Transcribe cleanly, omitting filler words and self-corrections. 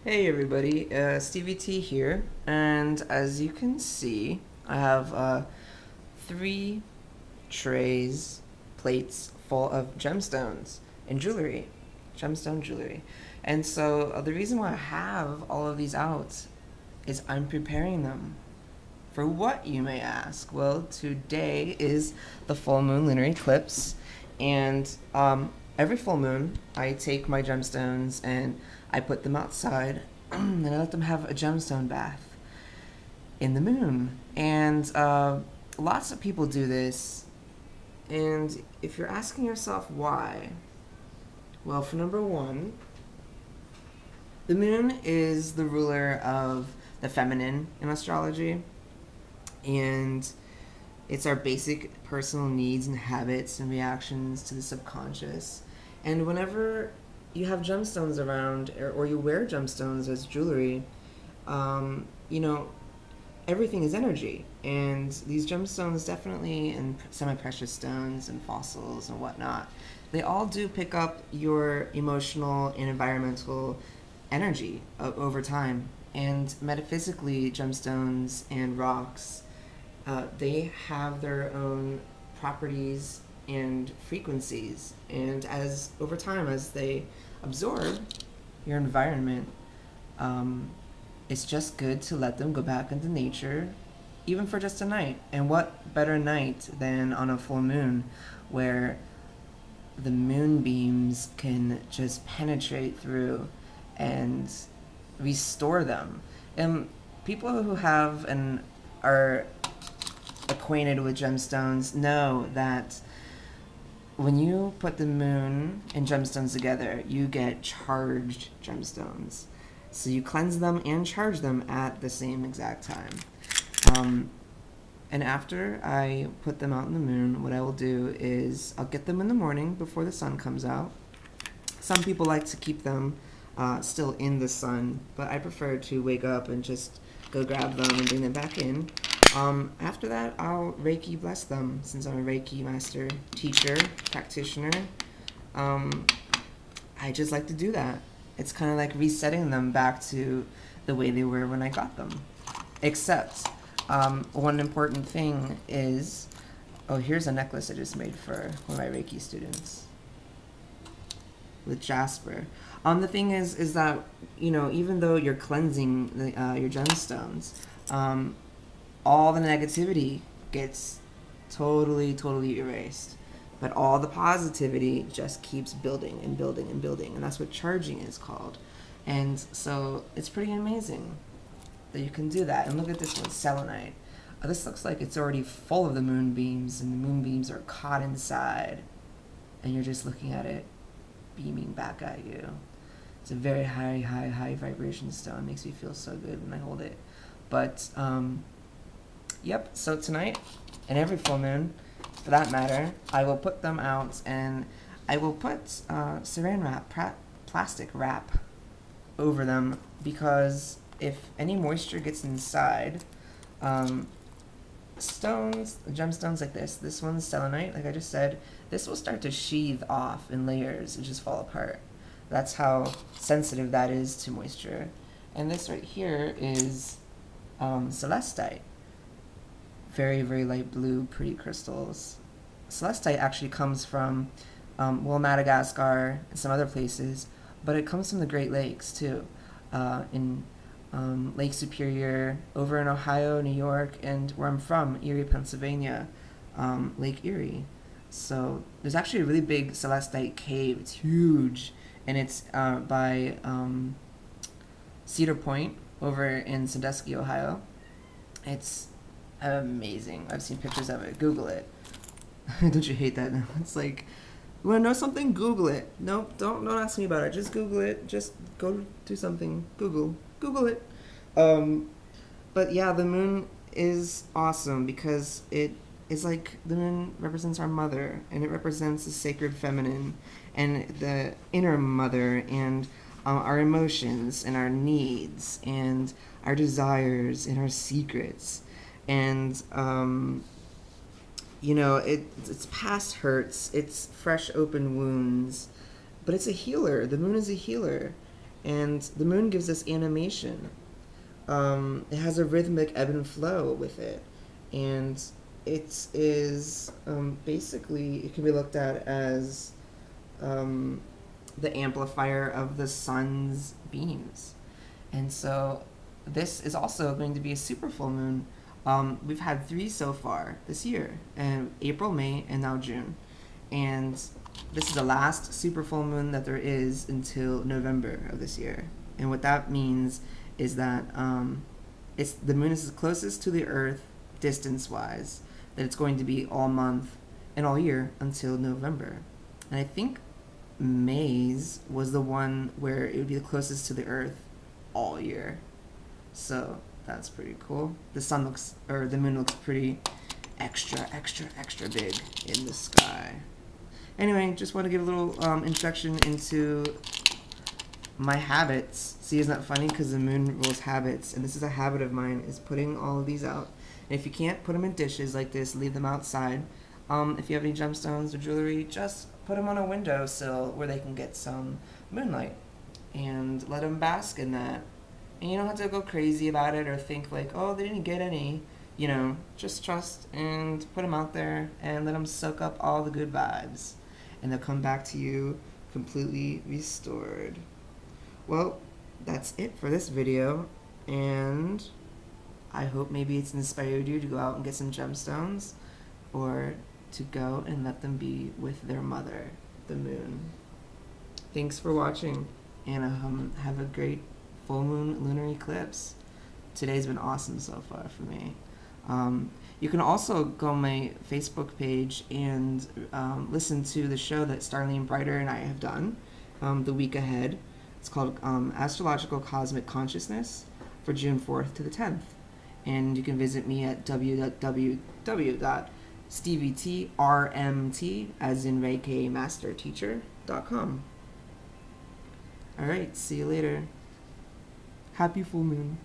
Hey everybody, Stevie T here, and as you can see, I have three trays, plates full of gemstones and jewelry, gemstone jewelry. And so the reason why I have all of these out is I'm preparing them. For what, you may ask? Well, today is the full moon lunar eclipse, and every full moon, I take my gemstones and I put them outside, and I let them have a gemstone bath in the moon. And lots of people do this, and if you're asking yourself why, well, for number one, the moon is the ruler of the feminine in astrology, and it's our basic personal needs and habits and reactions to the subconscious. And whenever you have gemstones around, or you wear gemstones as jewelry, you know, everything is energy. And these gemstones definitely, and semi-precious stones and fossils and whatnot, they all do pick up your emotional and environmental energy over time. And metaphysically, gemstones and rocks, they have their own properties and frequencies, and as over time, as they absorb your environment, um, it's just good to let them go back into nature, even for just a night. And what better night than on a full moon, where the moonbeams can just penetrate through and restore them. And people who have and are acquainted with gemstones know that when you put the moon and gemstones together, you get charged gemstones. So you cleanse them and charge them at the same exact time. Um, and after I put them out in the moon, what I will do is I'll get them in the morning before the sun comes out. Some people like to keep them still in the sun, but I prefer to wake up and just go grab them and bring them back in. After that, I'll Reiki bless them, since I'm a Reiki master, teacher, practitioner. I just like to do that. It's kind of like resetting them back to the way they were when I got them. Except, one important thing is, oh, here's a necklace I just made for one of my Reiki students with jasper. The thing is that, even though you're cleansing your gemstones, all the negativity gets totally erased. But all the positivity just keeps building and building and building. And that's what charging is called. And so it's pretty amazing that you can do that. And look at this one, selenite. This looks like it's already full of the moonbeams, and the moonbeams are caught inside. And you're just looking at it beaming back at you. It's a very high vibration stone. It makes me feel so good when I hold it. But, yep, so tonight, and every full moon, for that matter, I will put them out, and I will put saran wrap, plastic wrap over them, because if any moisture gets inside, gemstones like this one's selenite, like I just said, this will start to sheathe off in layers and just fall apart. That's how sensitive that is to moisture. And this right here is celestite. Very light blue, pretty crystals. Celestite actually comes from, Madagascar and some other places, but it comes from the Great Lakes too, in Lake Superior, over in Ohio, New York, and where I'm from, Erie, Pennsylvania, Lake Erie. So there's actually a really big celestite cave. It's huge, and it's by Cedar Point over in Sandusky, Ohio. It's amazing. I've seen pictures of it. Google it. Don't you hate that? It's like, you want to know something? Google it. Nope, don't ask me about it. Just Google it. Just go do something. Google it. But yeah, the moon is awesome because it is like, the moon represents our mother, and it represents the sacred feminine and the inner mother, and our emotions and our needs and our desires and our secrets. And it's past hurts, it's fresh open wounds, but it's a healer. The moon is a healer, And the moon gives us animation. It has a rhythmic ebb and flow with it. And it is basically, it can be looked at as the amplifier of the sun's beams. And so this is also going to be a super full moon. We've had 3 so far this year, and April, May, and now June. And this is the last super full moon that there is until November of this year. And what that means is that the moon is closest to the Earth distance-wise that it's going to be all month and all year until November. And I think May's was the one where it would be the closest to the Earth all year. So that's pretty cool. The moon looks pretty extra big in the sky. Anyway, just want to give a little introduction into my habits. See, isn't that funny? Because the moon rules habits, and this is a habit of mine, is putting all of these out. And if you can't put them in dishes like this, leave them outside. If you have any gemstones or jewelry, just put them on a windowsill where they can get some moonlight and let them bask in that. And you don't have to go crazy about it or think like, oh, they didn't get any. You know, just trust and put them out there and let them soak up all the good vibes. And they'll come back to you completely restored. Well, that's it for this video, and I hope maybe it's inspired you to go out and get some gemstones, or to go and let them be with their mother, the moon. Thanks for watching, and have a great full moon lunar eclipse. Today's been awesome so far for me. You can also go on my Facebook page and listen to the show that Starlene Brighter and I have done the week ahead. It's called Astrological Cosmic Consciousness for June 4th to the 10th. And you can visit me at www.stevietrmt, as in Reiki Master Teacher.com. Alright, see you later. Happy full moon.